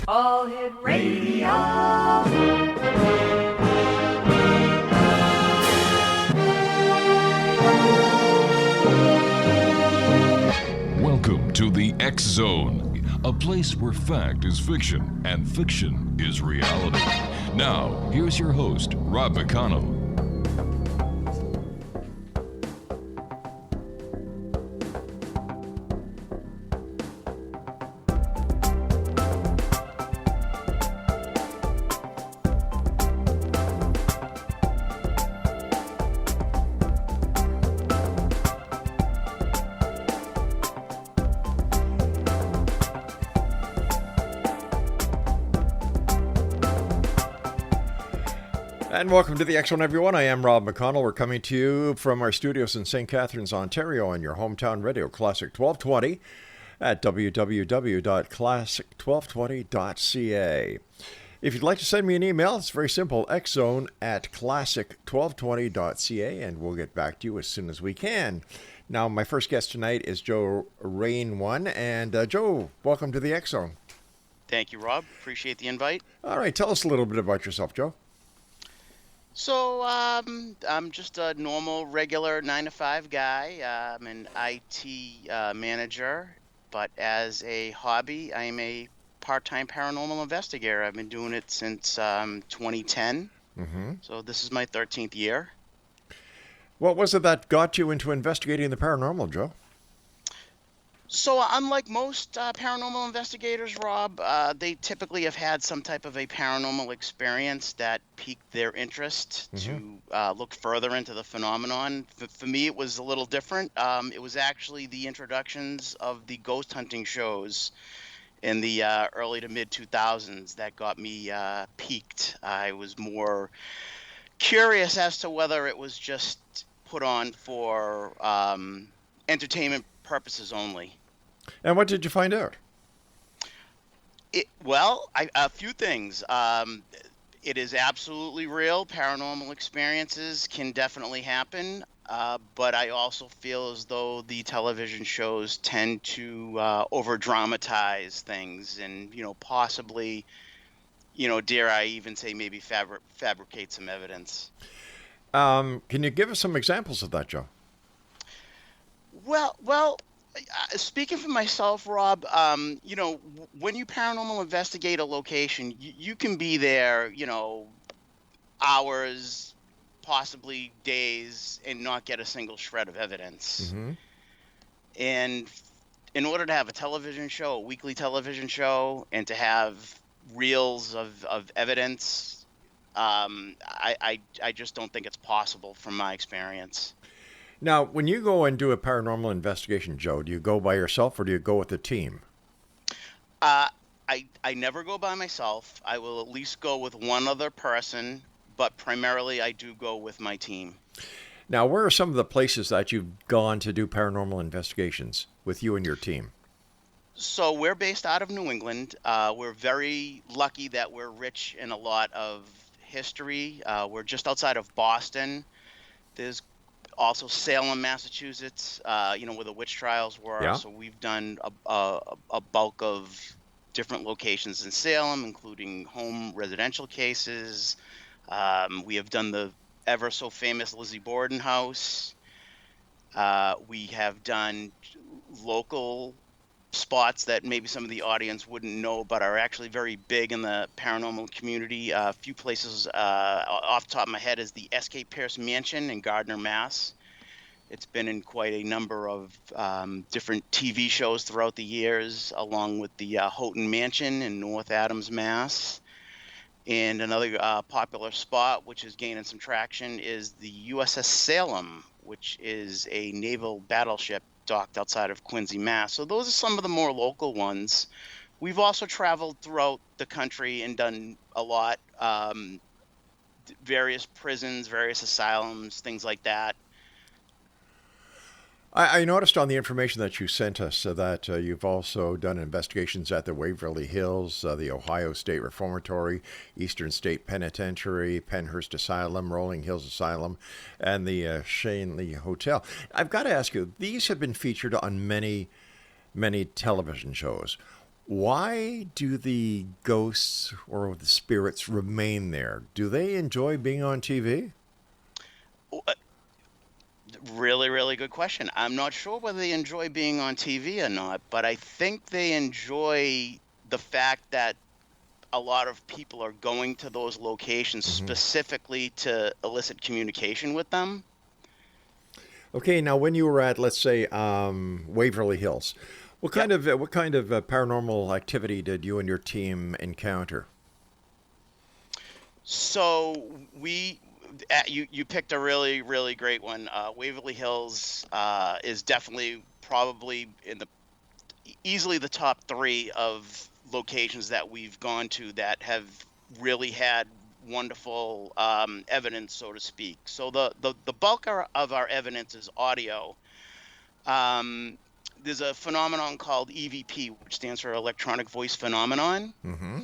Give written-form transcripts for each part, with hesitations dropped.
All Hit Radio. Welcome to the X Zone, a place where fact is fiction and fiction is reality. Now, here's your host, Rob McConnell. And welcome to the X Zone, everyone. I am Rob McConnell. We're coming to you from our studios in St. Catharines, Ontario, on your hometown radio, Classic 1220, at www.classic1220.ca. If you'd like to send me an email, it's very simple, xzone@classic1220.ca, and we'll get back to you as soon as we can. Now, my first guest tonight is Joe RAINONE, and Joe, welcome to the X Zone. Thank you, Rob. Appreciate the invite. All right, tell us a little bit about yourself, Joe. So, I'm just a normal, regular 9-to-5 guy. I'm an IT manager, but as a hobby, I'm a part-time paranormal investigator. I've been doing it since 2010, so this is my 13th year. What was it that got you into investigating the paranormal, Joe? So, unlike most paranormal investigators, Rob, they typically have had some type of a paranormal experience that piqued their interest to look further into the phenomenon. For me, it was a little different. It was actually the introductions of the ghost hunting shows in the early to mid 2000s that got me piqued. I was more curious as to whether it was just put on for entertainment purposes only. And what did you find out? A few things. It is absolutely real. Paranormal experiences can definitely happen, but I also feel as though the television shows tend to over-dramatize things and, possibly, dare I even say maybe fabricate some evidence. Can you give us some examples of that, Joe? Well, speaking for myself, Rob, when you paranormal investigate a location, you can be there, hours, possibly days, and not get a single shred of evidence. And in order to have a television show, a weekly television show, and to have reels of evidence, I just don't think it's possible from my experience. Now, when you go and do a paranormal investigation, Joe, do you go by yourself or do you go with a team? I never go by myself. I will at least go with one other person, but primarily I do go with my team. Now, where are some of the places that you've gone to do paranormal investigations with you and your team? So we're based out of New England. We're very lucky that we're rich in a lot of history. We're just outside of Boston. There's also Salem, Massachusetts, where the witch trials were. Yeah. So we've done a bulk of different locations in Salem, including home residential cases. We have done the ever so famous Lizzie Borden house. We have done local spots that maybe some of the audience wouldn't know, but are actually very big in the paranormal community. A few places off the top of my head is the S.K. Pierce Mansion in Gardner, Mass. It's been in quite a number of different TV shows throughout the years, along with the Houghton Mansion in North Adams, Mass. And another popular spot, which is gaining some traction, is the USS Salem, which is a naval battleship docked outside of Quincy, Mass. So those are some of the more local ones. We've also traveled throughout the country and done a lot, various prisons, various asylums, things like that. I noticed on the information that you sent us that you've also done investigations at the Waverly Hills, the Ohio State Reformatory, Eastern State Penitentiary, Pennhurst Asylum, Rolling Hills Asylum, and the Shanley Hotel. I've got to ask you, these have been featured on many television shows. Why do the ghosts or the spirits remain there? Do they enjoy being on TV? Really, really good question. I'm not sure whether they enjoy being on TV or not, but I think they enjoy the fact that a lot of people are going to those locations specifically to elicit communication with them. Okay, now when you were at, let's say, Waverly Hills, what kind of paranormal activity did you and your team encounter? So you picked a really, really great one. Waverly Hills is definitely probably easily the top 3 of locations that we've gone to that have really had wonderful evidence, so to speak. So the bulk of our evidence is audio. There's a phenomenon called EVP, which stands for electronic voice phenomenon. Mm-hmm.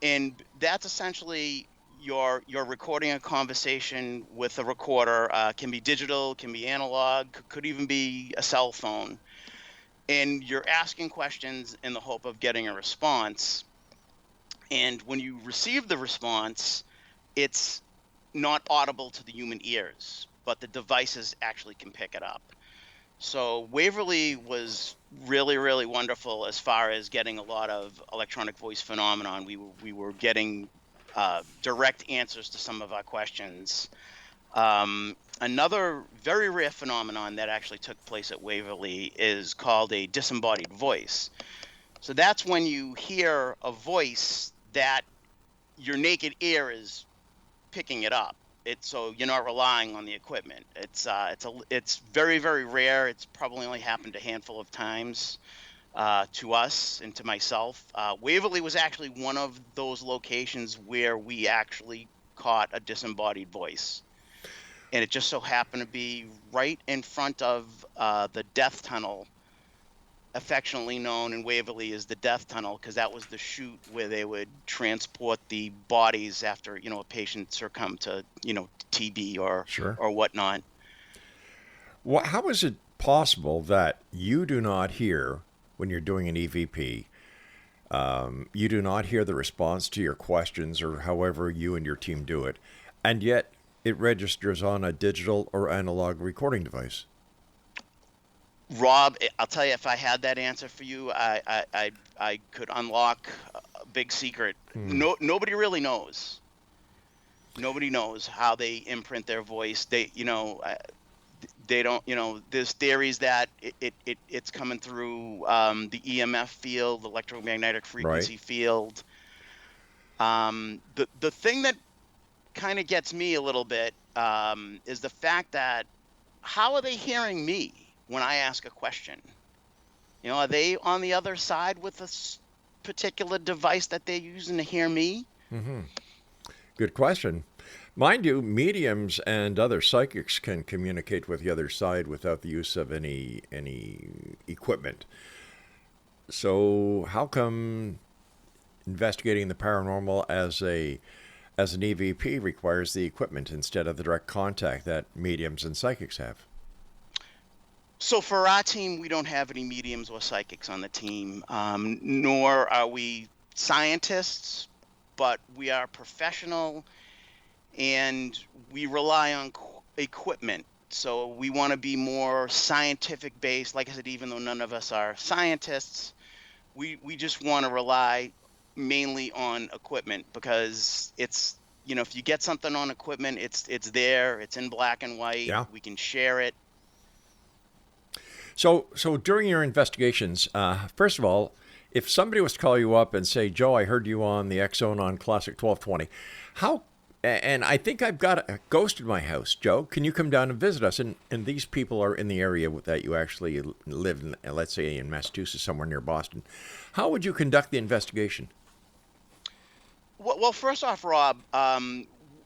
And that's essentially you're recording a conversation with a recorder. Can be digital, can be analog, could even be a cell phone. And you're asking questions in the hope of getting a response. And when you receive the response, it's not audible to the human ears, but the devices actually can pick it up. So Waverly was really, really wonderful as far as getting a lot of electronic voice phenomenon. We were getting direct answers to some of our questions. Another very rare phenomenon that actually took place at Waverly is called a disembodied voice. So that's when you hear a voice that your naked ear is picking it up. So you're not relying on the equipment. It's very, very rare. It's probably only happened a handful of times to us and to myself. Waverly was actually one of those locations where we actually caught a disembodied voice. And it just so happened to be right in front of the death tunnel, affectionately known in Waverly as the death tunnel, because that was the chute where they would transport the bodies after, a patient succumbed to, TB or Sure. or whatnot. How is it possible that you do not hear, when you're doing an EVP, you do not hear the response to your questions or however you and your team do it, and yet it registers on a digital or analog recording device? Rob, I'll tell you, if I had that answer for you, I could unlock a big secret. Nobody really knows. Nobody knows how they imprint their voice. They don't. There's theories that it's coming through the EMF field, electromagnetic frequency field. The thing that kind of gets me a little bit is the fact that how are they hearing me when I ask a question? Are they on the other side with this particular device that they're using to hear me? Mm-hmm. Good question. Mind you, mediums and other psychics can communicate with the other side without the use of any equipment. So how come investigating the paranormal as an EVP requires the equipment instead of the direct contact that mediums and psychics have? So for our team, we don't have any mediums or psychics on the team, nor are we scientists, but we are professional and we rely on equipment. So we want to be more scientific based. Like I said, even though none of us are scientists, we just want to rely mainly on equipment because it's, if you get something on equipment, it's there, it's in black and white. Yeah. We can share it. So during your investigations, first of all, if somebody was to call you up and say, Joe, I heard you on the X Zone on Classic 1220, and I think I've got a ghost in my house, Joe, can you come down and visit us? And these people are in the area that you actually live in, let's say in Massachusetts, somewhere near Boston. How would you conduct the investigation? Well, first off, Rob,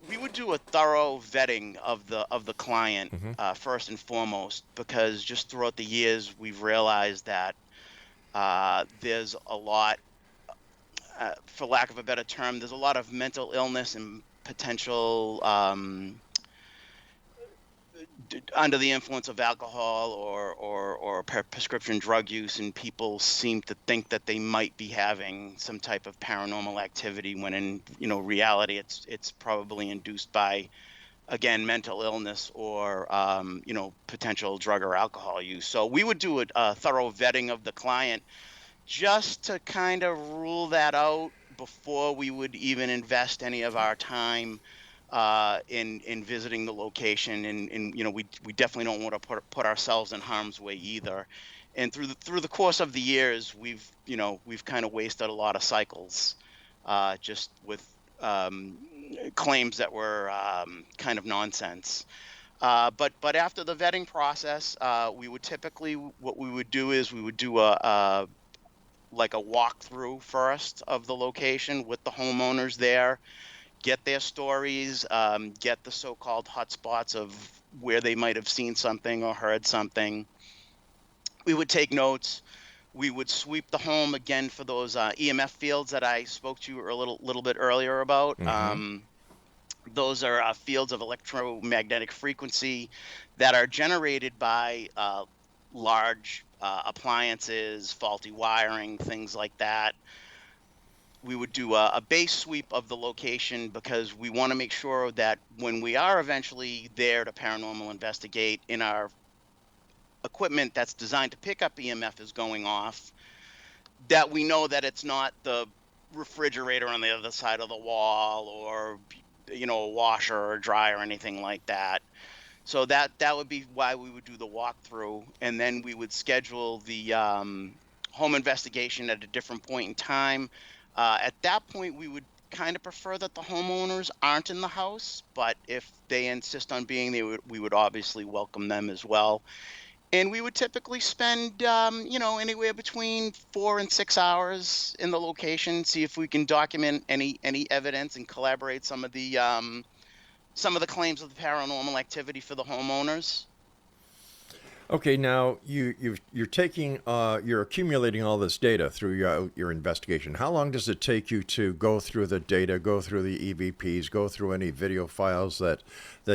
we would do a thorough vetting of the client first and foremost, because just throughout the years we've realized that there's a lot, for lack of a better term, there's a lot of mental illness and potential under the influence of alcohol or prescription drug use, and people seem to think that they might be having some type of paranormal activity when in reality it's probably induced by, again, mental illness or potential drug or alcohol use. So we would do a thorough vetting of the client just to kind of rule that out before we would even invest any of our time in visiting the location, and we definitely don't want to put ourselves in harm's way either. And through the course of the years, we've kind of wasted a lot of cycles just with claims that were kind of nonsense. But after the vetting process, we would typically, what we would do is we would do a walkthrough first of the location with the homeowners there, get their stories, get the so-called hotspots of where they might have seen something or heard something. We would take notes. We would sweep the home again for those EMF fields that I spoke to you a little bit earlier about. Mm-hmm. Those are fields of electromagnetic frequency that are generated by large appliances, faulty wiring, things like that. We would do a base sweep of the location because we want to make sure that when we are eventually there to paranormal investigate, in our equipment that's designed to pick up EMF is going off, that we know that it's not the refrigerator on the other side of the wall or a washer or dryer or anything like that. So that would be why we would do the walkthrough, and then we would schedule the home investigation at a different point in time. At that point, we would kind of prefer that the homeowners aren't in the house, but if they insist on being there, we would obviously welcome them as well. And we would typically spend, anywhere between 4 and 6 hours in the location, see if we can document any evidence and collaborate some of the claims of the paranormal activity for the homeowners. Okay, now you're taking you're accumulating all this data through your investigation. How long does it take you to go through the data, go through the EVPs, go through any video files that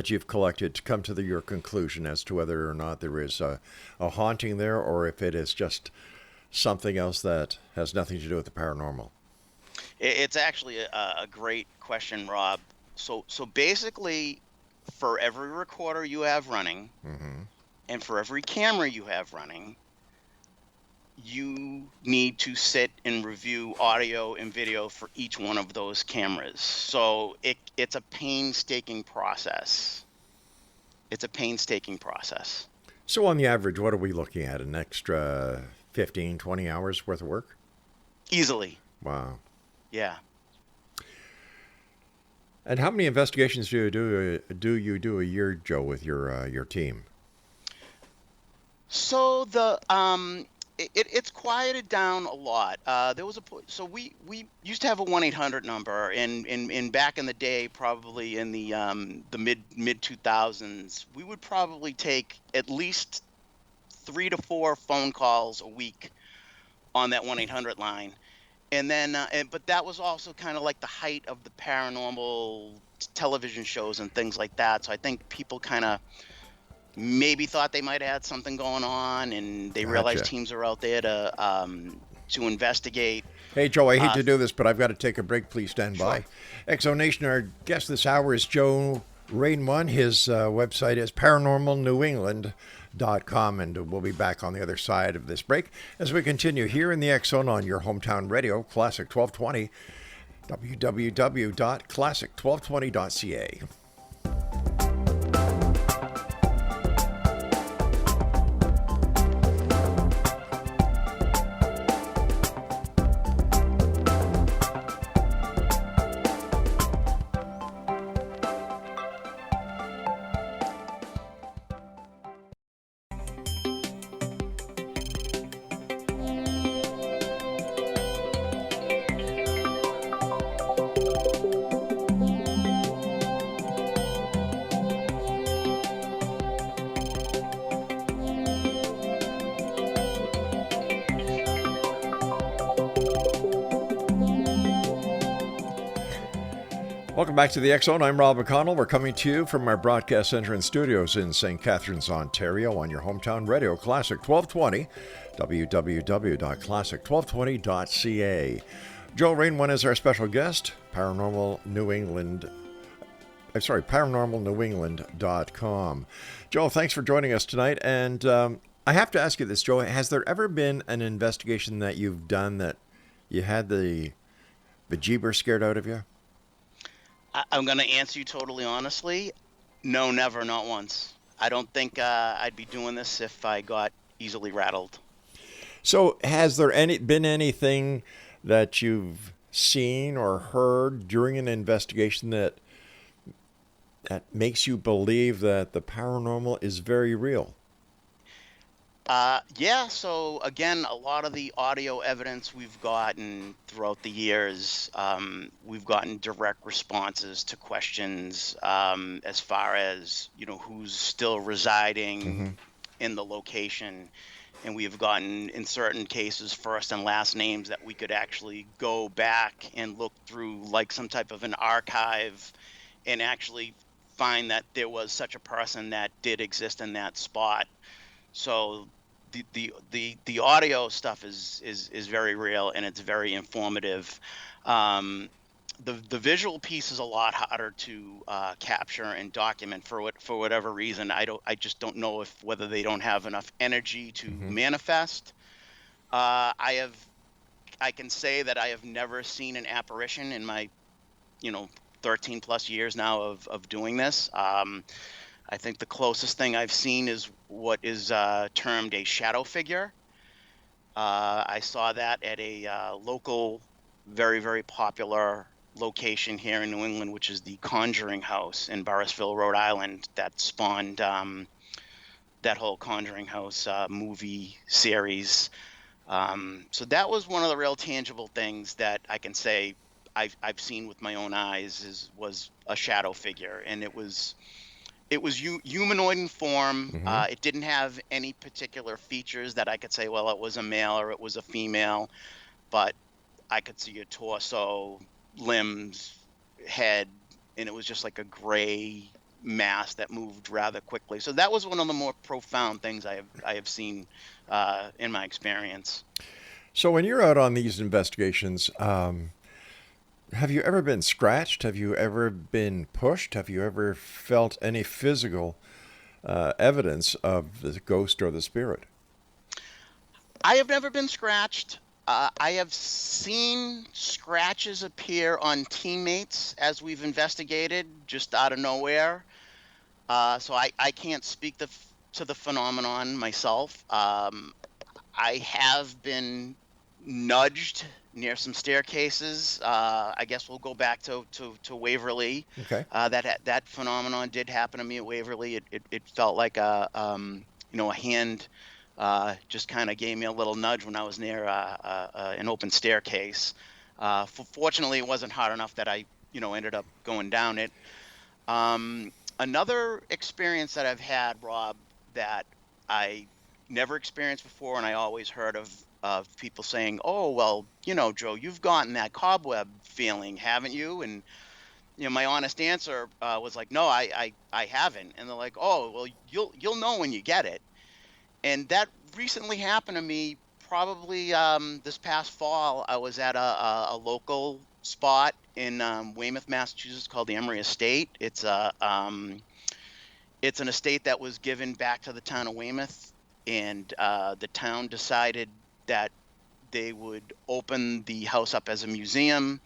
you've collected to come to your conclusion as to whether or not there is a haunting there, or if it is just something else that has nothing to do with the paranormal? It's actually a great question, Rob. So basically, for every recorder you have running, Mm-hmm. and for every camera you have running, you need to sit and review audio and video for each one of those cameras. So it's a painstaking process. So on the average, what are we looking at? An extra 15, 20 hours worth of work? Easily. Wow. Yeah. And how many investigations do you do a year, Joe, with your team? So it's quieted down a lot. So we used to have a 1-800 number, and back in the day, probably in the mid 2000s, we would probably take at least 3 to 4 phone calls a week on that 1-800 line. And then, but that was also kind of like the height of the paranormal television shows and things like that. So I think people kind of maybe thought they might have had something going on, and they realized teams are out there to investigate. Hey, Joe, I hate to do this, but I've got to take a break. Please stand by. Exonation, our guest this hour is Joe RAINONE. His website is paranormalnewengland.com, and we'll be back on the other side of this break as we continue here in the X Zone on your hometown radio, Classic 1220, www.classic1220.ca. Welcome back to the X Zone. I'm Rob McConnell. We're coming to you from our broadcast center and studios in St. Catharines, Ontario, on your hometown radio, Classic 1220, www.classic1220.ca. Joe RAINONE is our special guest, paranormalnewengland.com. Joe, thanks for joining us tonight. And I have to ask you this, Joe. Has there ever been an investigation that you've done that you had the bejeebers scared out of you? I'm going to answer you totally honestly. No, never, not once. I don't think I'd be doing this if I got easily rattled. So has there been anything that you've seen or heard during an investigation that makes you believe that the paranormal is very real? Yeah, so again, a lot of the audio evidence we've gotten throughout the years, we've gotten direct responses to questions as far as, who's still residing in the location. And we've gotten, in certain cases, first and last names that we could actually go back and look through like some type of an archive and actually find that there was such a person that did exist in that spot. So the audio stuff is very real, and it's very informative. The visual piece is a lot harder to capture and document for whatever reason. I just don't know whether they don't have enough energy to manifest. I can say that I have never seen an apparition in my 13 plus years now of doing this. I think the closest thing I've seen is what is termed a shadow figure. I saw that at a local, very, very popular location here in New England, which is the Conjuring House in Burrisville, Rhode Island, that spawned that whole Conjuring House movie series. So that was one of the real tangible things that I can say I've seen with my own eyes was a shadow figure, and it was humanoid in form. It didn't have any particular features that I could say, well, it was a male or it was a female, but I could see a torso, limbs, head, and it was just like a gray mass that moved rather quickly. So that was one of the more profound things I have seen in my experience. So when you're out on these investigations, have you ever been scratched? Have you ever been pushed? Have you ever felt any physical evidence of the ghost or the spirit? I have never been scratched. I have seen scratches appear on teammates as we've investigated, just out of nowhere. So I can't speak to the phenomenon myself. I have been nudged near some staircases. I guess we'll go back to Waverly. Okay. That phenomenon did happen to me at Waverly. It felt like a hand just kind of gave me a little nudge when I was near an open staircase. Fortunately, it wasn't hard enough that I ended up going down it. Another experience that I've had, Rob, that I never experienced before, and I always heard of people saying, oh, well, Joe, you've gotten that cobweb feeling, haven't you? And, my honest answer was like, no, I haven't. And they're like, oh, well, you'll know when you get it. And that recently happened to me probably this past fall. I was at a local spot in Weymouth, Massachusetts called the Emery Estate. It's an estate that was given back to the town of Weymouth, and the town decided that they would open the house up as a museum,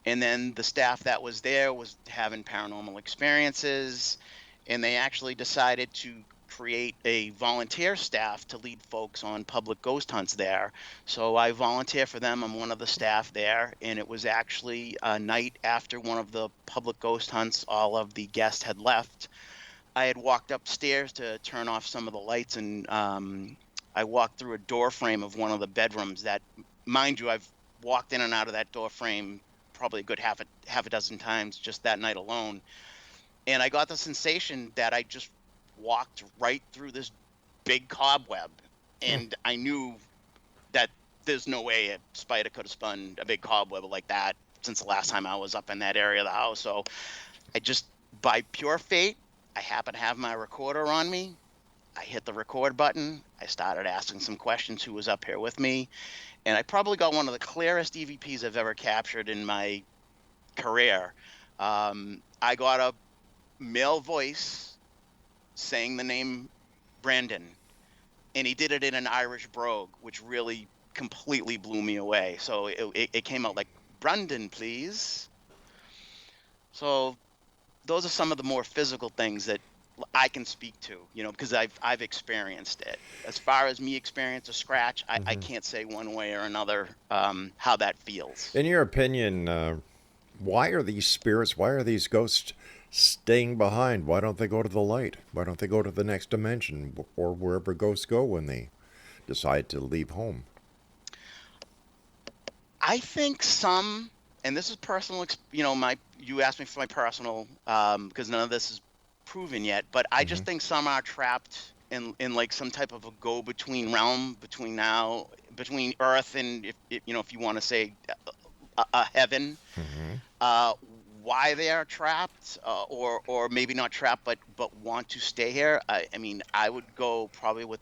and then the staff that was there was having paranormal experiences, and they actually decided to create a volunteer staff to lead folks on public ghost hunts there. So I volunteer for them. I'm one of the staff there, and it was actually a night after one of the public ghost hunts, all of the guests had left. I had walked upstairs to turn off some of the lights, and I walked through a door frame of one of the bedrooms that, mind you, I've walked in and out of that door frame probably a good half a dozen times just that night alone. And I got the sensation that I just walked right through this big cobweb. And I knew that there's no way a spider could have spun a big cobweb like that since the last time I was up in that area of the house. So I just, by pure fate, I happen to have my recorder on me. I hit the record button. I started asking some questions who was up here with me. And I probably got one of the clearest EVPs I've ever captured in my career. I got a male voice saying the name Brandon, and he did it in an Irish brogue, which really completely blew me away. So it came out like, Brandon, please. So those are some of the more physical things that I can speak to, because I've experienced it. As far as me experience a scratch, I can't say one way or another how that feels. In your opinion, why are these spirits, why are these ghosts staying behind? Why don't they go to the light? Why don't they go to the next dimension or wherever ghosts go when they decide to leave home? I think some, and this is personal, you asked me for my personal, because none of this is proven yet, but I just think some are trapped in like some type of a go-between realm between Earth and, if you want to say a heaven. Why they are trapped, or maybe not trapped, but want to stay here. I mean, I would go probably with,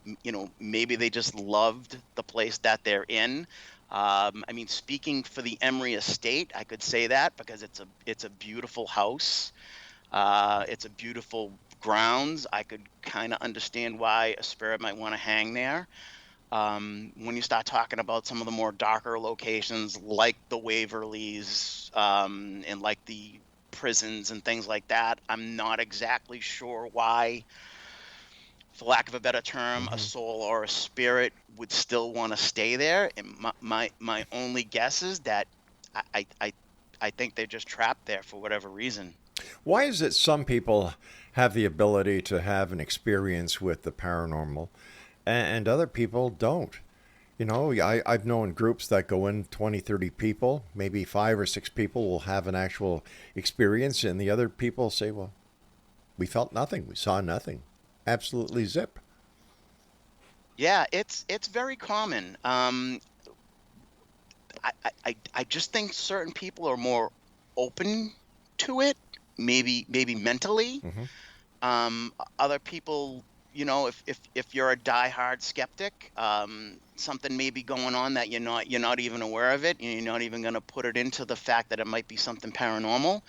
maybe they just loved the place that they're in. I mean, speaking for the Emery estate, I could say that because it's a beautiful house. It's a beautiful grounds. I could kind of understand why a spirit might want to hang there. When you start talking about some of the more darker locations like the Waverleys, and like the prisons and things like that, I'm not exactly sure why, for lack of a better term, a soul or a spirit would still want to stay there. And my only guess is that I think they're just trapped there for whatever reason. Why is it some people have the ability to have an experience with the paranormal and other people don't? I've known groups that go in 20, 30 people, maybe 5 or 6 people will have an actual experience, and the other people say, well, we felt nothing, we saw nothing. Absolutely zip. Yeah, it's very common. I just think certain people are more open to it, maybe mentally. Other people, if you're a diehard skeptic, something may be going on that you're not even aware of it, and you're not even going to put it into the fact that it might be something paranormal.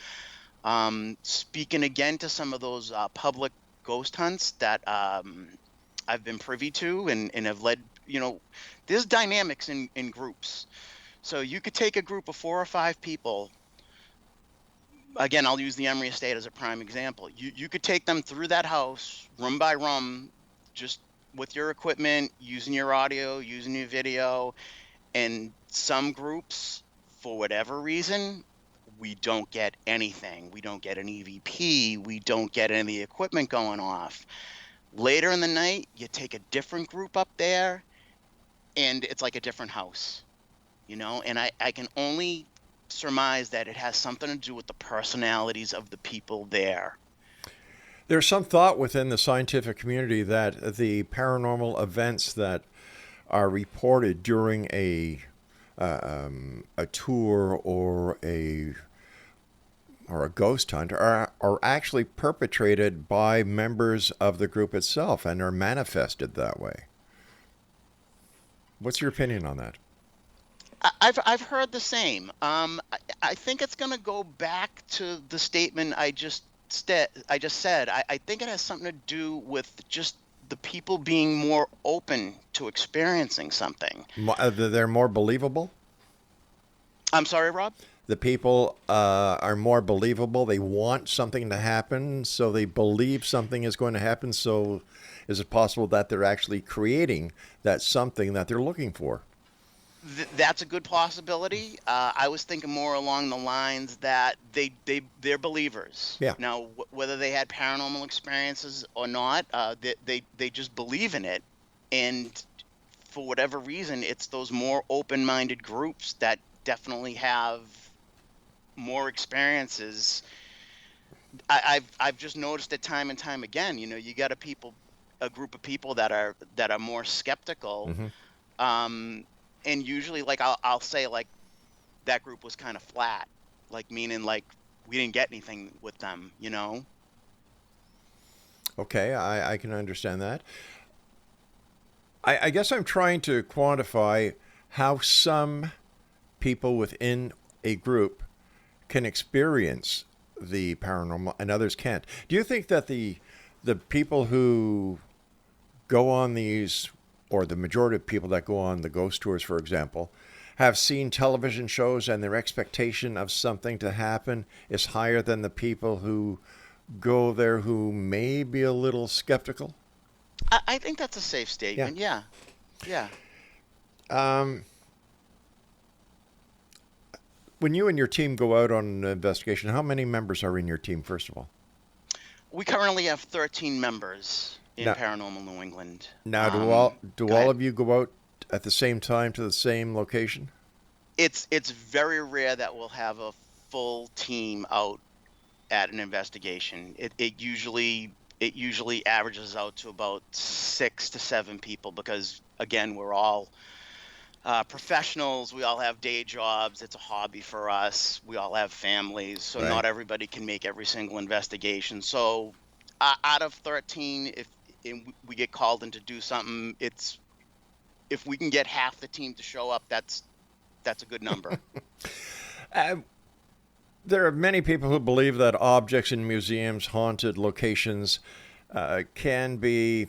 Speaking again to some of those public ghost hunts that I've been privy to and have led, there's dynamics in groups. So you could take a group of 4 or 5 people. Again, I'll use the Emery estate as a prime example. You could take them through that house, room by room, just with your equipment, using your audio, using your video. And some groups, for whatever reason, we don't get anything. We don't get an EVP. We don't get any of the equipment going off. Later in the night, you take a different group up there, and it's like a different house, And I can only surmise that it has something to do with the personalities of the people there. There's some thought within the scientific community that the paranormal events that are reported during a tour or a ghost hunt are actually perpetrated by members of the group itself and are manifested that way. What's your opinion on that? I've heard the same. I think it's going to go back to the statement I just said. I think it has something to do with just the people being more open to experiencing something. They're more believable? I'm sorry, Rob? The people are more believable. They want something to happen, so they believe something is going to happen. So is it possible that they're actually creating that something that they're looking for? That's a good possibility. I was thinking more along the lines that they're believers. Yeah. Now, whether they had paranormal experiences or not, they just believe in it, and for whatever reason, it's those more open-minded groups that definitely have more experiences. I've just noticed it time and time again. You got a group of people that are more skeptical. And usually, like I'll say, like that group was kind of flat. like meaning like we didn't get anything with them, Okay, I can understand that. I guess I'm trying to quantify how some people within a group can experience the paranormal and others can't. Do you think that the people who go on these, or the majority of people that go on the ghost tours, for example, have seen television shows and their expectation of something to happen is higher than the people who go there who may be a little skeptical? I think that's a safe statement. Yeah. Yeah. Um, when you and your team go out on an investigation, how many members are in your team, first of all? We currently have 13 members in Now- Paranormal New England. Now, do Go ahead. all of you go out at the same time to the same location? It's very rare that we'll have a full team out at an investigation. It usually averages out to about 6 to 7 people because, again, we're all professionals. We all have day jobs. It's a hobby for us. We all have families, so Right. not everybody can make every single investigation. So out of 13, if we get called in to do something, if we can get half the team to show up, that's a good number. Uh, there are many people who believe that objects in museums, haunted locations, can be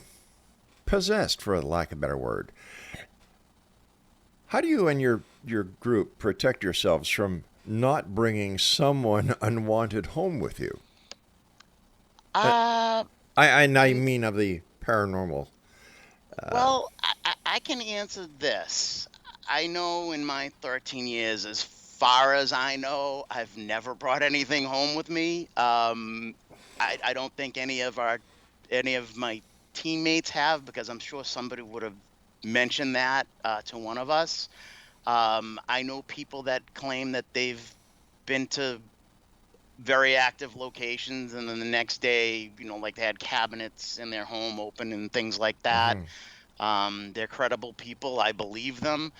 possessed, for lack of a better word. How do you and your group protect yourselves from not bringing someone unwanted home with you? Uh, I mean of the paranormal. well, I can answer this. I know in my 13 years, as far as I know, I've never brought anything home with me. I don't think any of my teammates have, because I'm sure somebody would have mentioned that to one of us. I know people that claim that they've been to very active locations, and then the next day, like they had cabinets in their home open and things like that. They're credible people. I believe them.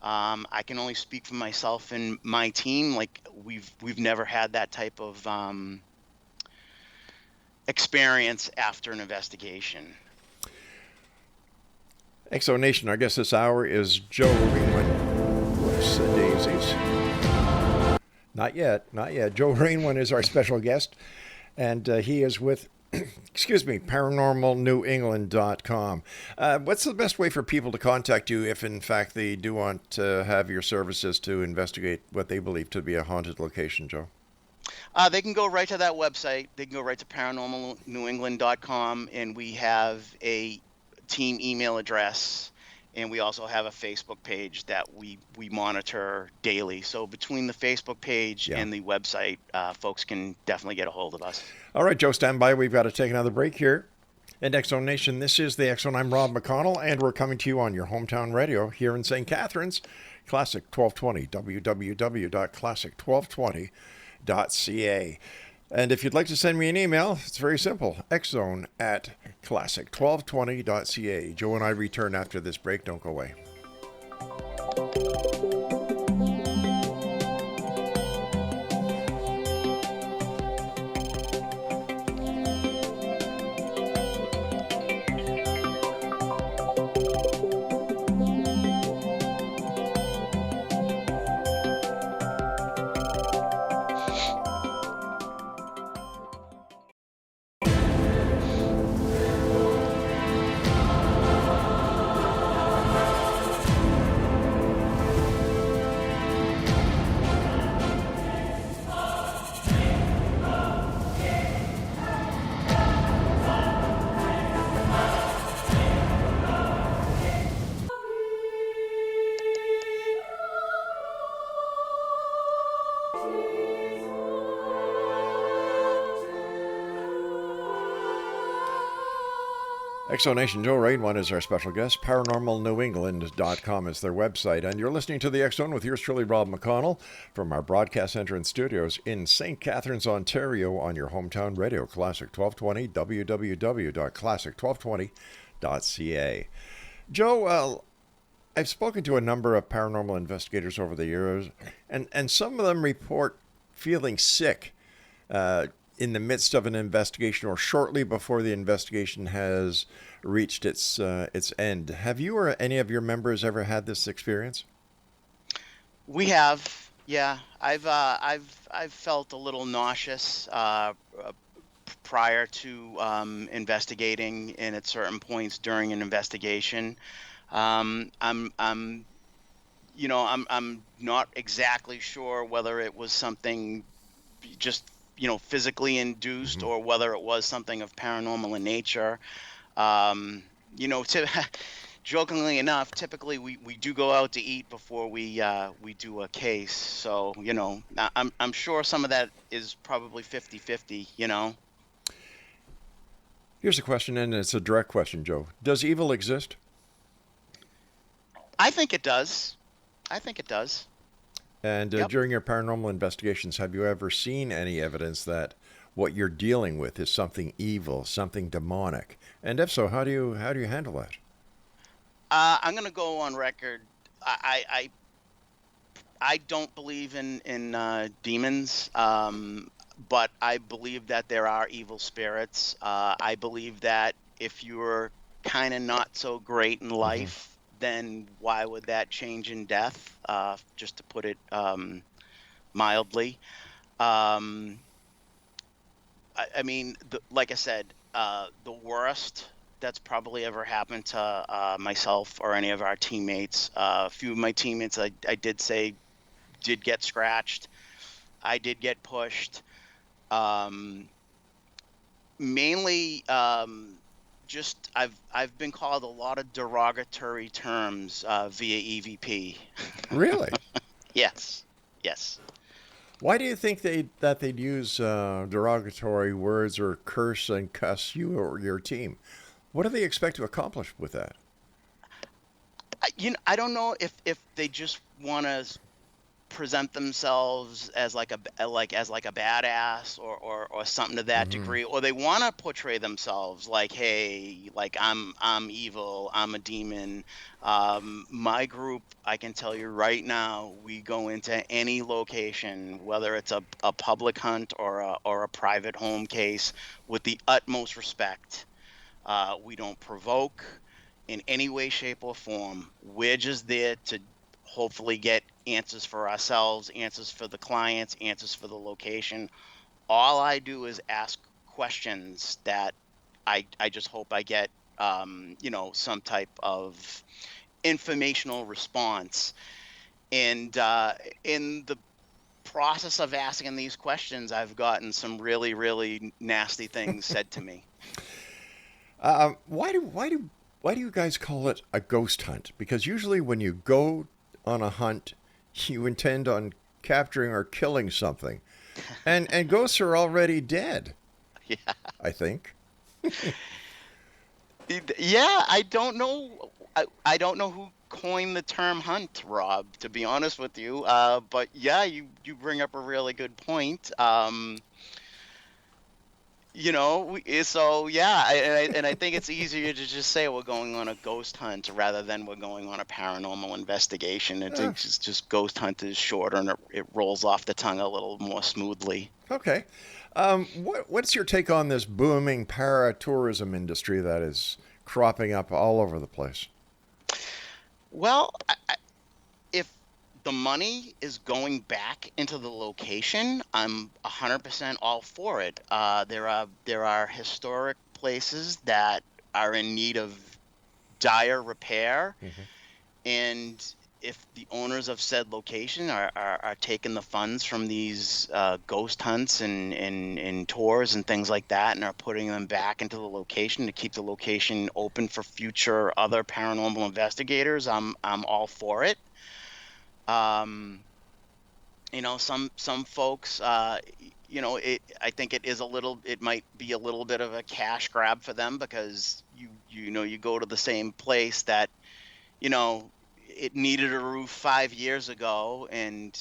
I can only speak for myself and my team. Like we've never had that type of experience after an investigation. XO Nation, our guest this hour is Joe Rainone with Daisies. Not yet. Joe Rainone is our special guest, and he is with, paranormalnewengland.com. What's the best way for people to contact you if, in fact, they do want to have your services to investigate what they believe to be a haunted location, Joe? They can go right to that website. They can go right to paranormalnewengland.com, and we have a team email address, and we also have a Facebook page that we monitor daily. So between the Facebook page and the website, folks can definitely get a hold of us. All right, Joe, stand by. We've got to take another break here. And XO Nation, this is the XO. I'm Rob McConnell, and we're coming to you on your hometown radio here in St. Catharines, Classic 1220, www.classic1220.ca. And if you'd like to send me an email, it's very simple, xzone@classic1220.ca. Joe and I return after this break. Don't go away. XO Nation, Joe Rainone is our special guest. ParanormalNewEngland.com is their website. And you're listening to The X-Zone with yours truly, Rob McConnell, from our broadcast center and studios in St. Catharines, Ontario, on your hometown radio, Classic 1220, www.classic1220.ca. Joe, I've spoken to a number of paranormal investigators over the years, and some of them report feeling sick in the midst of an investigation or shortly before the investigation has reached its end. Have you or any of your members ever had this experience? We have, yeah. I've felt a little nauseous prior to investigating, and at certain points during an investigation. I'm I'm not exactly sure whether it was something just physically induced, Mm-hmm. or whether it was something of paranormal in nature. Um, to jokingly enough, typically we do go out to eat before we do a case. So, I'm sure some of that is probably 50-50, Here's a question, and it's a direct question, Joe. Does evil exist? I think it does. I think it does. And Yep. during your paranormal investigations, have you ever seen any evidence that what you're dealing with is something evil, something demonic? And if so, how do you handle that? I'm gonna go on record. I don't believe in demons, but I believe that there are evil spirits. I believe that if you're kind of not so great in Mm-hmm. life, then why would that change in death? Just to put it mildly. Um, I mean, like I said, the worst that's probably ever happened to myself or any of our teammates. A few of my teammates, I did say, did get scratched. I did get pushed. Um, Mainly, just I've been called a lot of derogatory terms via EVP. Really? Yes, yes. Why do you think they'd use derogatory words or curse and cuss you or your team? What do they expect to accomplish with that? I don't know if they just want to present themselves as like a badass, or something to that Mm-hmm. degree, or they want to portray themselves like, hey, like I'm evil, I'm a demon. My group, I can tell you right now, we go into any location, whether it's a public hunt or a private home case, with the utmost respect. We don't provoke in any way, shape, or form. We're just there to hopefully get answers for ourselves, answers for the clients, answers for the location. All I do is ask questions that I just hope I get, some type of informational response. And in the process of asking these questions, I've gotten some really, really nasty things said to me. Why do you guys call it a ghost hunt? Because usually when you go on a hunt, you intend on capturing or killing something, and ghosts are already dead. Yeah. I think. Yeah, I don't know. I don't know who coined the term hunt, Rob, to be honest with you. But yeah, you bring up a really good point. So yeah, and I think it's easier to just say we're going on a ghost hunt rather than we're going on a paranormal investigation. It's Uh, just ghost hunt is shorter, and it rolls off the tongue a little more smoothly. okay. What's your take on this booming para-tourism industry that is cropping up all over the place? Well, if the money is going back into the location, I'm 100% all for it. There are historic places that are in need of dire repair, Mm-hmm. and if the owners of said location are taking the funds from these ghost hunts and tours and things like that, and are putting them back into the location to keep the location open for future other paranormal investigators, I'm all for it. Um, some folks, I think it might be a little bit of a cash grab for them, because you go to the same place that, you know, it needed a roof 5 years ago, and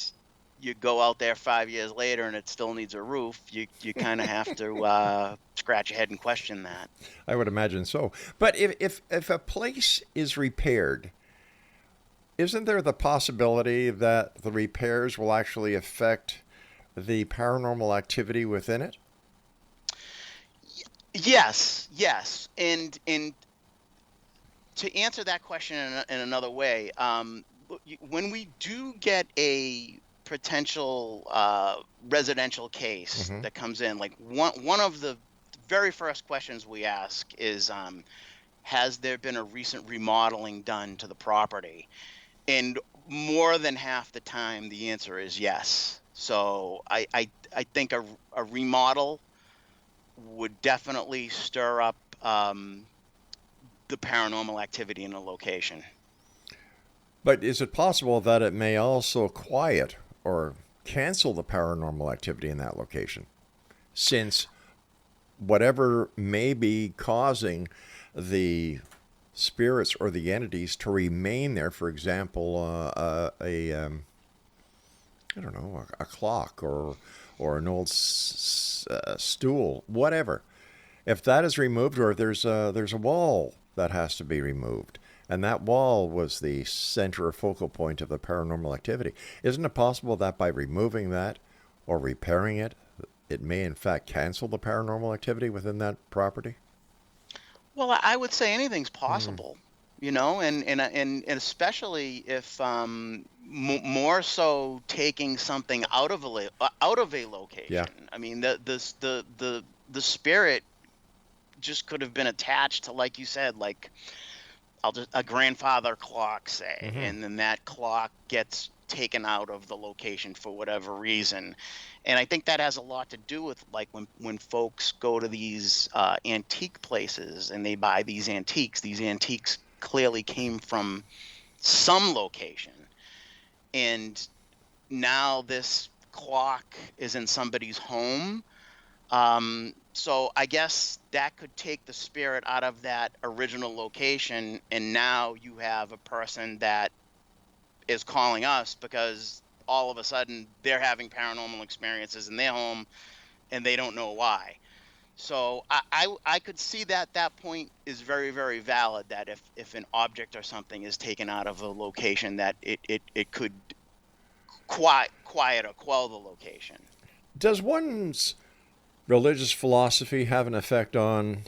you go out there 5 years later and it still needs a roof. You kind of have to scratch your head and question that. I would imagine so. But if a place is repaired, isn't there the possibility that the repairs will actually affect the paranormal activity within it? Yes, and to answer that question in another way, when we do get a potential residential case Mm-hmm. that comes in, like one of the very first questions we ask is, has there been a recent remodeling done to the property? And more than half the time, the answer is yes. So I think a remodel would definitely stir up the paranormal activity in a location. But is it possible that it may also quiet or cancel the paranormal activity in that location? Since whatever may be causing the spirits or the entities to remain there, for example, I don't know, a clock or an old stool, whatever. If that is removed, or there's a wall that has to be removed, and that wall was the center or focal point of the paranormal activity, isn't it possible that by removing that or repairing it, it may in fact cancel the paranormal activity within that property? Well, I would say anything's possible, and especially if more so taking something out of a Yeah. location. I mean, the spirit just could have been attached to, like you said, like a grandfather clock, say, Mm-hmm. and then that clock gets taken out of the location for whatever reason. And I think that has a lot to do with, like, when folks go to these antique places and they buy these antiques clearly came from some location. And now this clock is in somebody's home. So I guess that could take the spirit out of that original location, and now you have a person that is calling us because all of a sudden they're having paranormal experiences in their home and they don't know why. So I could see that point is very, very valid, that if an object or something is taken out of a location, that it could quiet or quell the location. Does one's religious philosophy have an effect on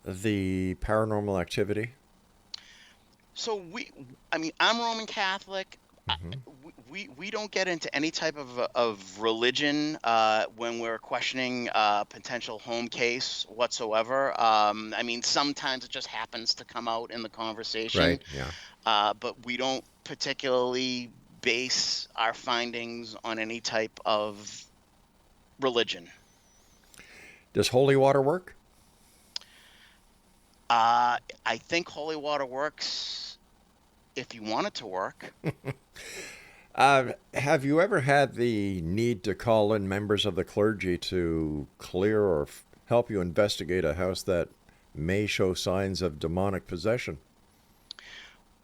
the paranormal activity? So I mean, I'm Roman Catholic. Mm-hmm. We don't get into any type of religion when we're questioning a potential home case whatsoever. I mean, sometimes it just happens to come out in the conversation, Right. Yeah. but we don't particularly base our findings on any type of religion. Does holy water work? I think holy water works if you want it to work. Have you ever had the need to call in members of the clergy to clear or help you investigate a house that may show signs of demonic possession?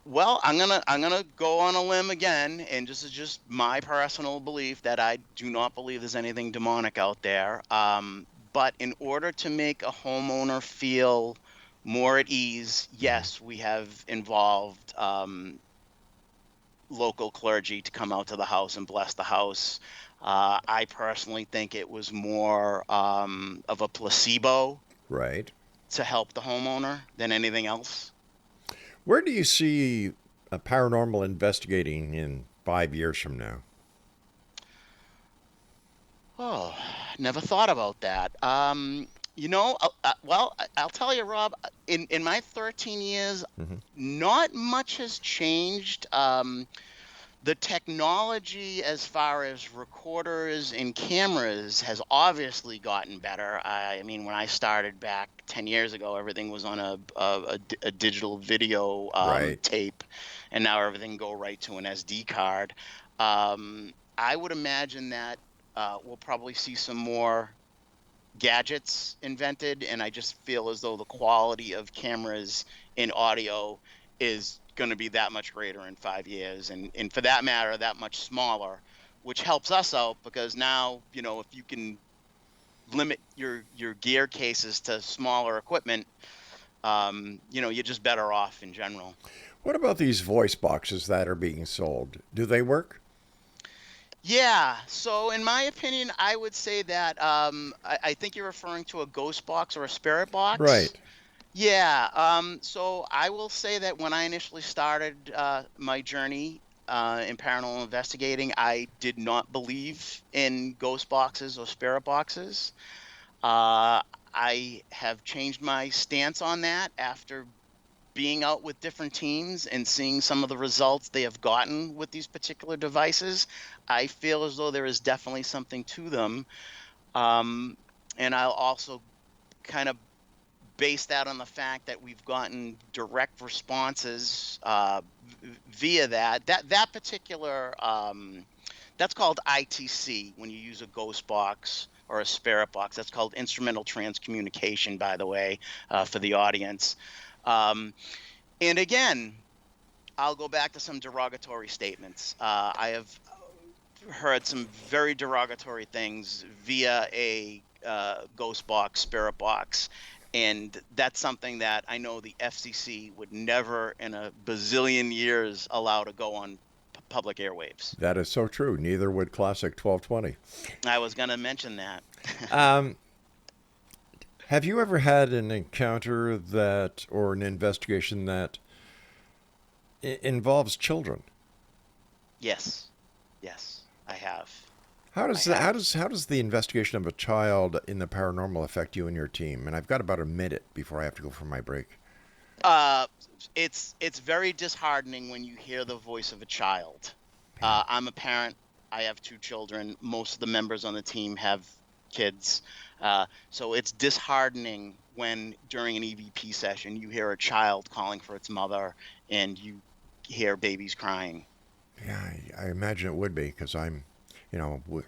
Well, I'm gonna go on a limb again, and this is just my personal belief that I do not believe there's anything demonic out there. But in order to make a homeowner feel more at ease, Mm-hmm. yes, we have involved local clergy to come out to the house and bless the house. I personally think it was more of a placebo Right. to help the homeowner than anything else. Where do you see a paranormal investigating in 5 years from now? Oh, never thought about that. Well, I'll tell you, Rob, in my 13 years, Mm-hmm. not much has changed. The technology as far as recorders and cameras has obviously gotten better. I mean, when I started back 10 years ago, everything was on a digital video Right. tape, and now everything go right to an SD card. I would imagine that we'll probably see some more gadgets invented, and I just feel as though the quality of cameras in audio is going to be that much greater in 5 years, and for that matter, that much smaller, which helps us out because now, if you can limit your gear cases to smaller equipment, you're just better off in general. What about these voice boxes that are being sold? Do they work? Yeah. So, in my opinion, I would say that I think you're referring to a ghost box or a spirit box. Right. Yeah. So, I will say that when I initially started my journey in paranormal investigating, I did not believe in ghost boxes or spirit boxes. Uh, I have changed my stance on that after being out with different teams and seeing some of the results they have gotten with these particular devices. I feel as though there is definitely something to them. Um, and I'll also kind of base that on the fact that we've gotten direct responses via that particular that's called ITC when you use a ghost box or a spirit box. That's called instrumental transcommunication, by the way, for the audience. Um, and again, I'll go back to some derogatory statements. I have heard some very derogatory things via a ghost box, spirit box. And that's something that I know the FCC would never in a bazillion years allow to go on public airwaves. That is so true. Neither would Classic 1220. I was going to mention that. Um, have you ever had an encounter that, or an investigation that involves children? Yes. Yes, I have. How I does that, have. how does the investigation of a child in the paranormal affect you and your team? And I've got about a minute before I have to go for my break. Uh, it's very disheartening when you hear the voice of a child. Yeah. I'm a parent. I have two children. Most of the members on the team have kids. So it's disheartening when during an EVP session you hear a child calling for its mother and you hear babies crying. Yeah, I imagine it would be because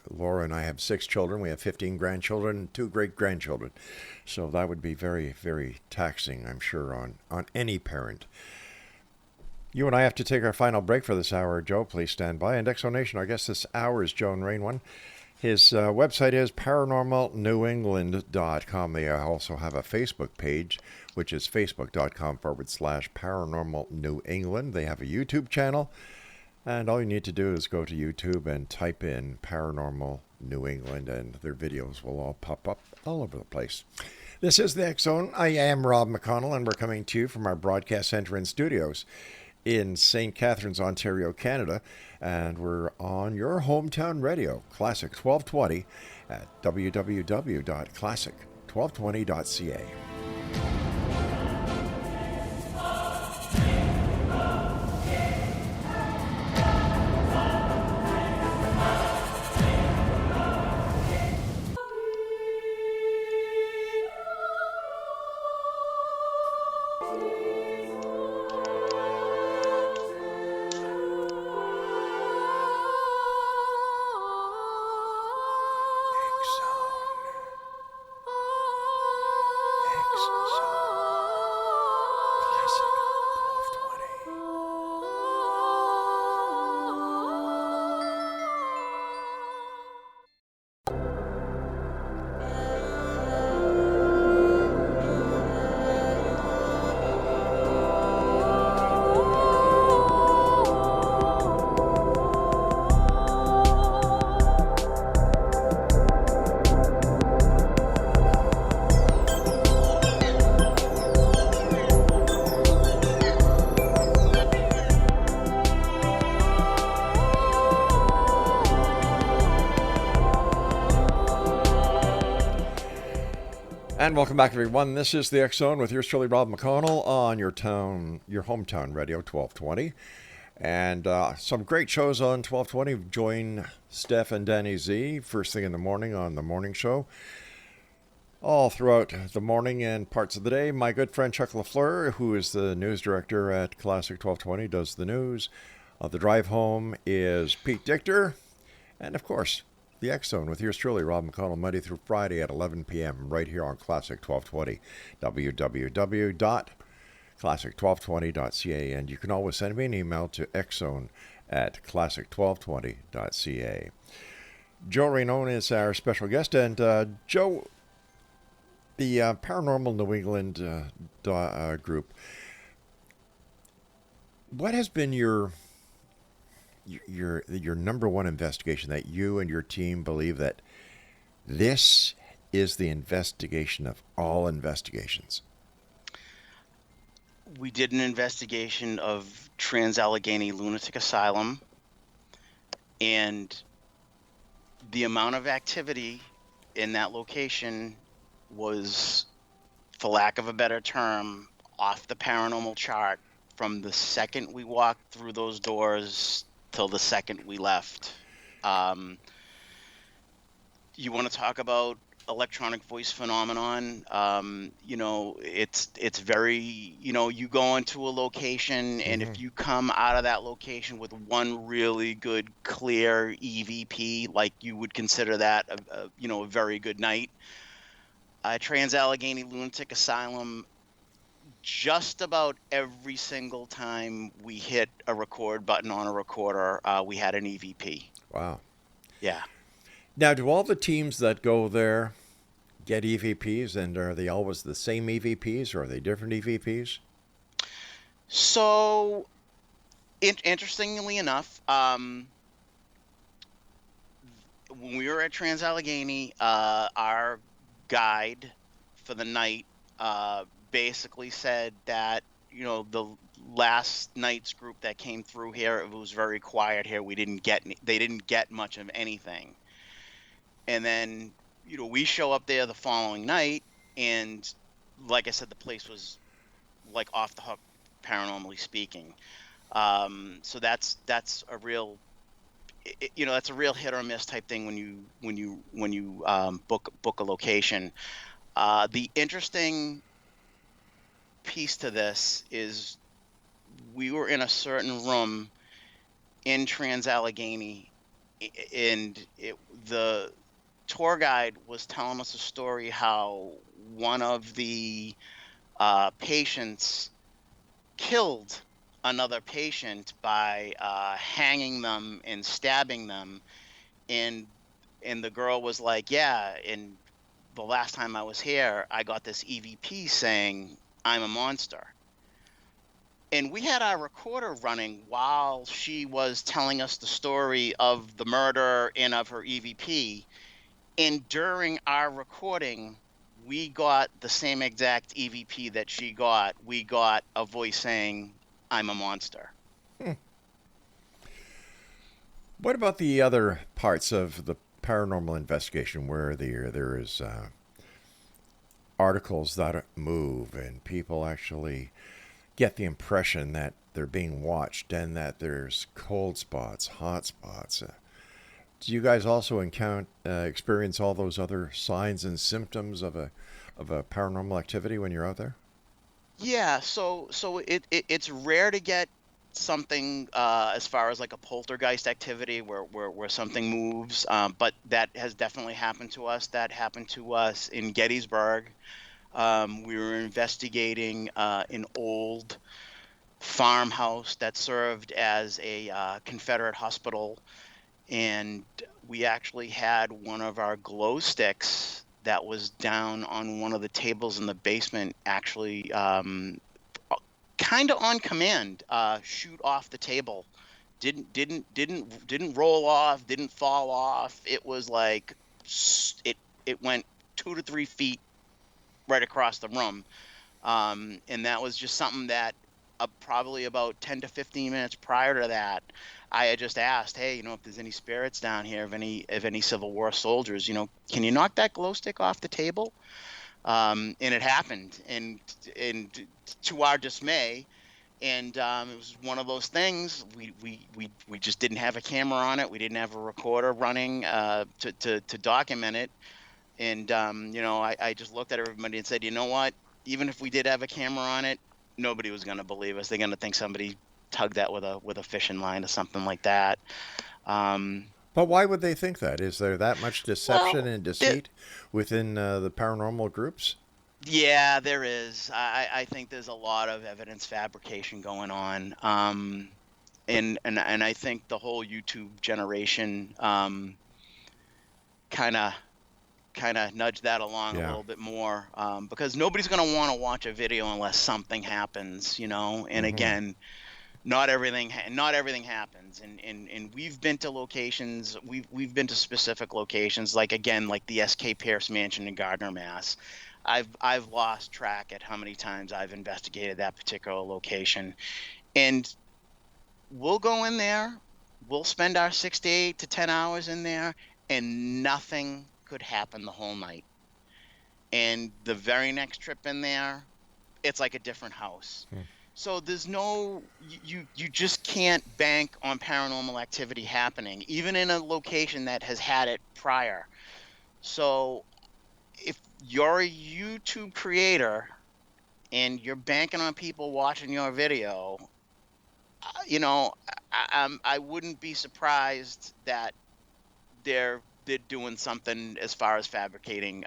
Laura and I have 6 children. We have 15 grandchildren and 2 great grandchildren. So that would be very, very taxing, I'm sure, on any parent. You and I have to take our final break for this hour. Joe, please stand by. And Exonation, our guest this hour is Joe RAINONE. His website is paranormalnewengland.com. They also have a Facebook page, which is facebook.com/paranormal New England. They have a YouTube channel. And all you need to do is go to YouTube and type in Paranormal New England, and their videos will all pop up all over the place. This is the X Zone. I am Rob McConnell, and we're coming to you from our broadcast center and studios in St. Catharines, Ontario, Canada. And we're on your hometown radio, Classic 1220, at www.classic1220.ca. And welcome back, everyone. This is the X Zone with yours truly, Rob McConnell, on your hometown radio, 1220. And some great shows on 1220. Join Steph and Danny Z first thing in the morning on the morning show. All throughout the morning and parts of the day, my good friend Chuck LaFleur, who is the news director at Classic 1220, does the news. The drive home is Pete Dichter. And, of course, the X Zone with yours truly, Rob McConnell, Monday through Friday at 11 p.m. right here on Classic 1220, www.classic1220.ca. And you can always send me an email to xzone@classic1220.ca. Joe RAINONE is our special guest. And, Joe, the Paranormal New England group, what has been your your number one investigation that you and your team believe that this is the investigation of all investigations? We did an investigation of Trans-Allegheny Lunatic Asylum, and the amount of activity in that location was, for lack of a better term, off the paranormal chart from the second we walked through those doors till the second we left. You want to talk about electronic voice phenomenon? It's very, you go into a location, and if you come out of that location with one really good, clear EVP, like you would consider that a very good night. Trans-Allegheny Lunatic Asylum, just about every single time we hit a record button on a recorder, we had an EVP. Wow. Yeah. Now, do all the teams that go there get EVPs, and are they always the same EVPs, or are they different EVPs? So, interestingly enough, when we were at Trans-Allegheny, our guide for the night basically said that, the last night's group that came through here, it was very quiet here. They didn't get much of anything. And then, we show up there the following night, and like I said, the place was like off the hook, paranormally speaking. So that's a real, that's a real hit or miss type thing when you book a location. The interesting piece to this is we were in a certain room in Trans-Allegheny, and the tour guide was telling us a story how one of the patients killed another patient by hanging them and stabbing them, and the girl was like, yeah, and the last time I was here, I got this EVP saying I'm a monster. And we had our recorder running while she was telling us the story of the murder and of her EVP. And during our recording, we got the same exact EVP that she got. We got a voice saying, I'm a monster. What about the other parts of the paranormal investigation where there is articles that move and people actually get the impression that they're being watched and that there's cold spots, hot spots? Do you guys also experience all those other signs and symptoms of a paranormal activity when you're out there? Yeah, so it's rare to get something as far as like a poltergeist activity where something moves, but that has definitely happened to us. That happened to us in Gettysburg. We were investigating an old farmhouse that served as a Confederate hospital, and we actually had one of our glow sticks that was down on one of the tables in the basement actually kind of on command shoot off the table. Didn't roll off, didn't fall off. It was like it went 2 to 3 feet right across the room, and that was just something that probably about 10 to 15 minutes prior to that, I had just asked, hey, if there's any spirits down here, of any Civil War soldiers, can you knock that glow stick off the table? And it happened, and to our dismay, and it was one of those things. We just didn't have a camera on it. We didn't have a recorder running to document it. And I just looked at everybody and said, you know what? Even if we did have a camera on it, nobody was going to believe us. They're going to think somebody tugged that with a fishing line or something like that. But why would they think that? Is there that much deception and deceit within the paranormal groups? Yeah, there is. I think there's a lot of evidence fabrication going on. And I think the whole YouTube generation kind of nudge that along a little bit more, because nobody's going to want to watch a video unless something happens, and again, not everything happens, and we've been to locations, we've been to specific locations, like again, like the SK Pierce Mansion in Gardner, Mass. I've lost track at how many times I've investigated that particular location, and we'll go in there, we'll spend our 6 to 8 to 10 hours in there, and nothing could happen the whole night. And the very next trip in there, it's like a different house. So there's no, you just can't bank on paranormal activity happening, even in a location that has had it prior. So if you're a YouTube creator and you're banking on people watching your video, you know, I wouldn't be surprised that they're doing something as far as fabricating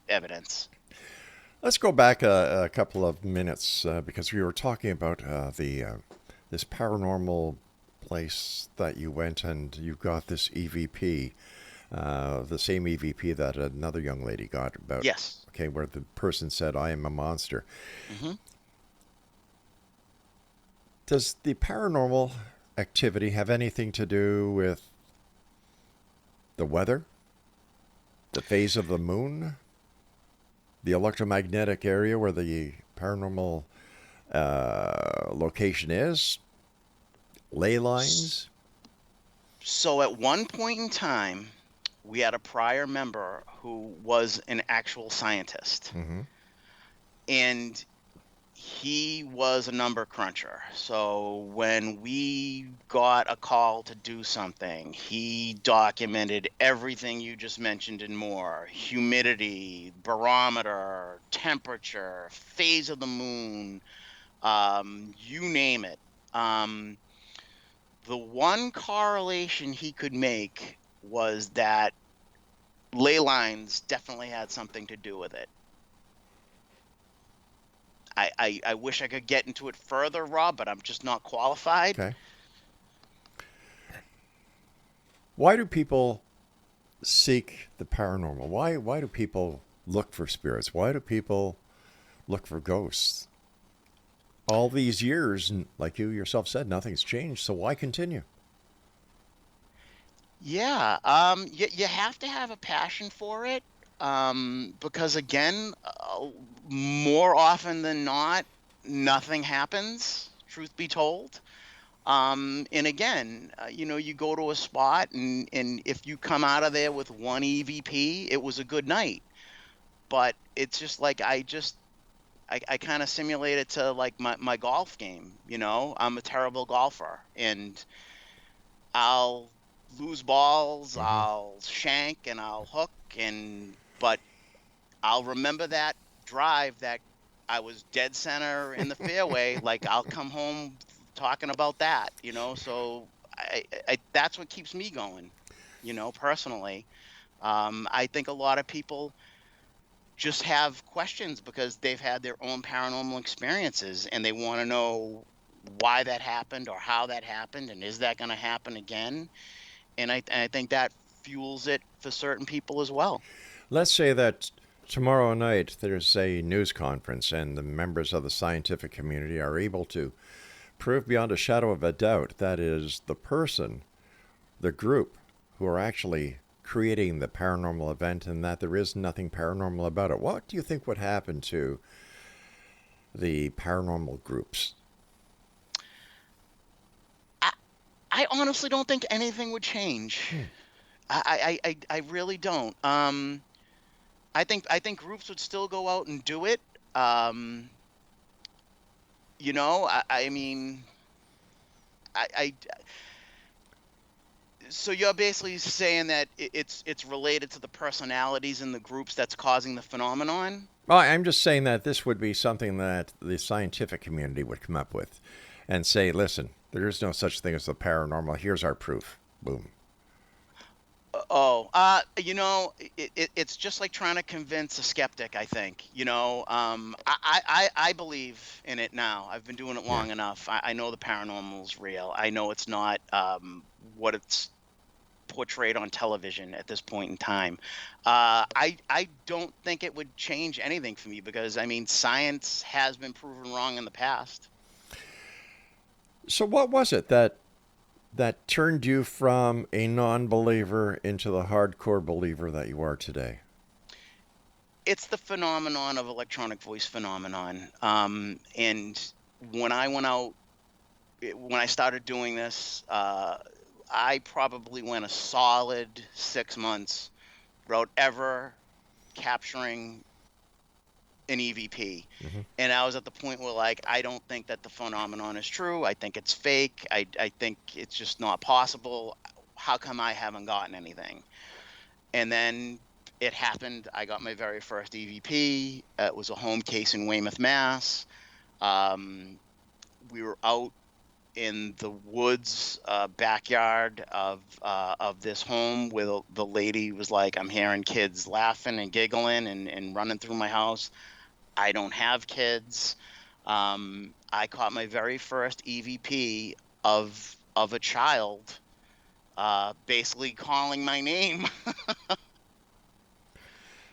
evidence. Let's go back a couple of minutes because we were talking about this paranormal place that you went, and you got this EVP, the same EVP that another young lady got about. Yes. Okay, where the person said, "I am a monster." Mm-hmm. Does the paranormal activity have anything to do with the weather, the phase of the moon, the electromagnetic area where the paranormal location is, ley lines? So at one point in time, we had a prior member who was an actual scientist. Mm-hmm. And he was a number cruncher. So when we got a call to do something, he documented everything you just mentioned and more: humidity, barometer, temperature, phase of the moon, you name it. The one correlation he could make was that ley lines definitely had something to do with it. I wish I could get into it further, Rob, but I'm just not qualified. Okay. Why do people seek the paranormal? Why do people look for spirits? Why do people look for ghosts? All these years, and like you yourself said, nothing's changed. So why continue? Yeah, you have to have a passion for it, because again, more often than not, nothing happens, truth be told. And again, you go to a spot, and if you come out of there with one EVP, it was a good night. But it's just like I kind of simulate it to like my golf game. I'm a terrible golfer, and I'll lose balls, Mm-hmm. I'll shank, and I'll hook, but I'll remember that drive that I was dead center in the fairway. Like, I'll come home talking about that, so I that's what keeps me going, personally. I think a lot of people just have questions because they've had their own paranormal experiences, and they want to know why that happened or how that happened, and is that going to happen again? And I think that fuels it for certain people as well. Let's say that tomorrow night there's a news conference and the members of the scientific community are able to prove beyond a shadow of a doubt that is the person, the group, who are actually creating the paranormal event, and that there is nothing paranormal about it. What do you think would happen to the paranormal groups? I honestly don't think anything would change. I really don't. I think groups would still go out and do it. I mean, so you're basically saying that it's related to the personalities in the groups that's causing the phenomenon? Well, I'm just saying that this would be something that the scientific community would come up with and say, listen, there is no such thing as the paranormal. Here's our proof. Boom. It's just like trying to convince a skeptic, I think. I believe in it now. I've been doing it long enough. I know the paranormal is real. I know it's not what it's portrayed on television at this point in time. I don't think it would change anything for me because, I mean, science has been proven wrong in the past. So what was it that turned you from a non-believer into the hardcore believer that you are today? It's the phenomenon of electronic voice phenomenon. And when I went out, when I started doing this, I probably went a solid 6 months without ever capturing an EVP. And I was at the point where, like, I don't think that the phenomenon is true. I think it's fake. I think it's just not possible. How come I haven't gotten anything? And then it happened. I got my very first EVP. It was a home case in Weymouth, Mass. We were out in the woods backyard of this home where the lady was like, I'm hearing kids laughing and giggling and running through my house. I don't have kids. I caught my very first EVP of a child basically calling my name.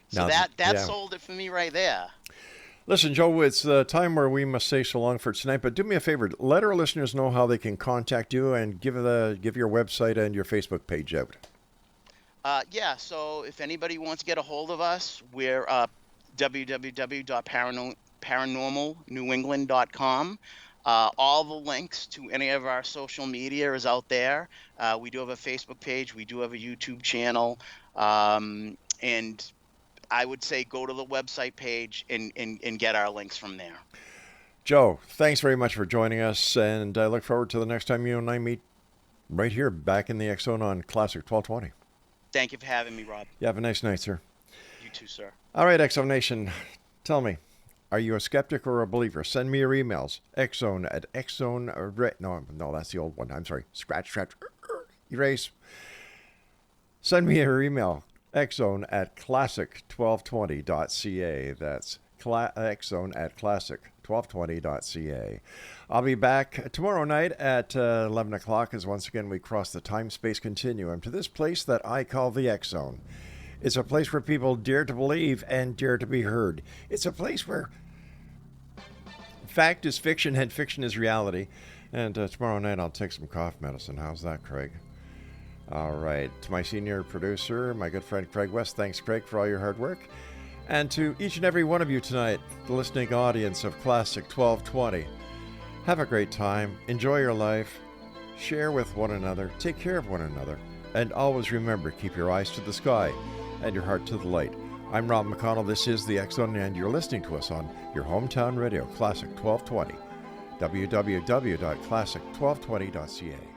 So Now, that yeah. sold it for me right there. Listen, Joe, it's the time where we must say so long for tonight, but do me a favor. Let our listeners know how they can contact you and give your website and your Facebook page out. Yeah, so if anybody wants to get a hold of us, we're www.paranormalnewengland.com. All the links to any of our social media is out there. We do have a Facebook page. We do have a YouTube channel. And I would say go to the website page and get our links from there. Joe, thanks very much for joining us, and I look forward to the next time you and I meet right here back in the X Zone on Classic 1220. Thank you for having me, Rob. You have a nice night, sir. You too, sir. All right, X Zone Nation, tell me, are you a skeptic or a believer? Send me your emails, xzone@xzone. No, that's the old one. I'm sorry. Scratch, erase. Send me your email, xzone@classic1220.ca. That's xzone@classic1220.ca. I'll be back tomorrow night at 11 o'clock as once again we cross the time-space continuum to this place that I call the X Zone. It's a place where people dare to believe and dare to be heard. It's a place where fact is fiction and fiction is reality. And tomorrow night I'll take some cough medicine. How's that, Craig? All right. To my senior producer, my good friend Craig West, thanks, Craig, for all your hard work. And to each and every one of you tonight, the listening audience of Classic 1220, have a great time. Enjoy your life. Share with one another. Take care of one another. And always remember, keep your eyes to the sky and your heart to the light. I'm Rob McConnell. This is the X Zone, and you're listening to us on your hometown radio, Classic 1220. www.classic1220.ca.